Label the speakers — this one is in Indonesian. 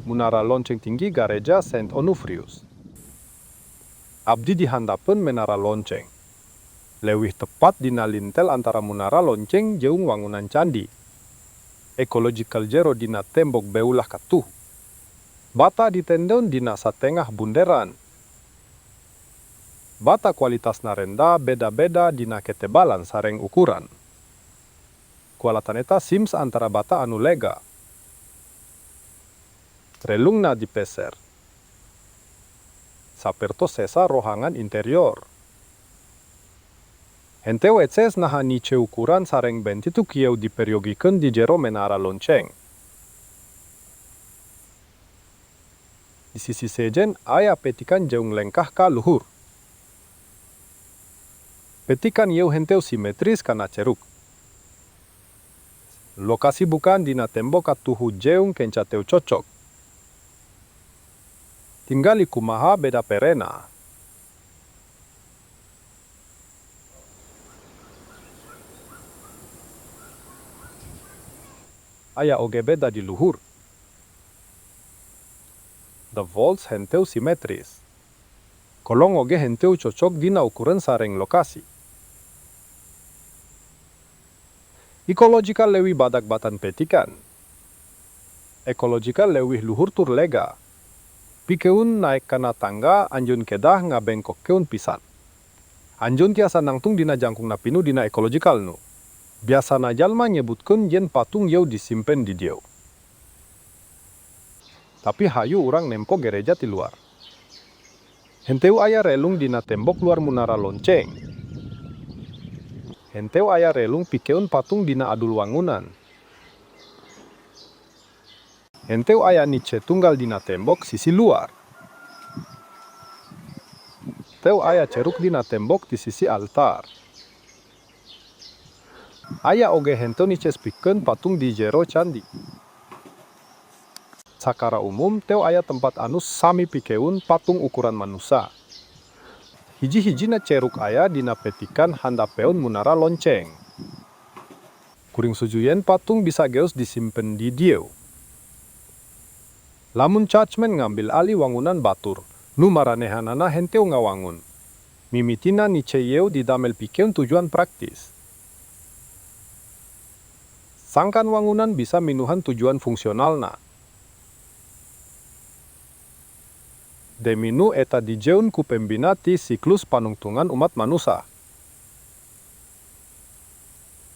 Speaker 1: Menara lonceng tinggi Gereja Saint Onufrius. Abdi dihandapeun menara lonceng. Leuwih tepat dina lintel antara menara lonceng jeung wangunan candi. Ecological jero dina tembok beulah katuh. Bata ditendeun dina satengah bunderan. Bata kualitasna rendah beda-beda dina ketebalan sareng ukuran. Kualatan eta sims antara bata anu lega. Relungna dipeser. Saperto sesa rohangan interior. Henteu eces naha nice ukuran sareng bentitu kieu diperyogikan di jero menara lonceng. Di sisi sejen aya petikan jeung lengkah ka luhur. Petikan ieu henteu simetris kana ceruk. Lokasi bukan dina tembok katuhu jeung kenca teu cocok. Tinggali kumaha beda perena. Aya oge beda di luhur. The vaults henteu simetris. Kolong oge henteu cocok dina ukuran sareng lokasi. Ecological leuwih badak batan petikan. Ecological leuwih luhur tur lega. Pikeun naek kana tangga anjeun kedah ngabengkokkeun pisan. Anjeun tiasa nangtung dina jangkungna pinu dina ecological nu. Biasana jalma nyebutkeun yen patung yeu disimpen di dieu. Tapi hayu urang nempo gereja ti luar. Henteu aya relung dina tembok luar menara lonceng. Henteu aya relung pikeun patung dina adul wangunan. Henteu aya niche tunggal dina tembok sisi luar. Henteu aya ceruk dina tembok di sisi altar. Aya oge henteu nice pikeun patung di jero candi. Sakara umum teu aya tempat anu sami pikeun patung ukuran manusa. Hiji-hijina ceruk aya dina petikan handapeun menara lonceng. Kuring sujuyen patung bisa geus disimpen di dieu. Lamun Churchmen ngambil alih wangunan batur, nu maranehanana henteu ngawangun. Mimitina nice yeu didamel pikeun tujuan praktis. Sangkan wangunan bisa minuhan tujuan fungsionalna. Deminu eta dijeun ku pembina ti siklus panungtungan umat manusa.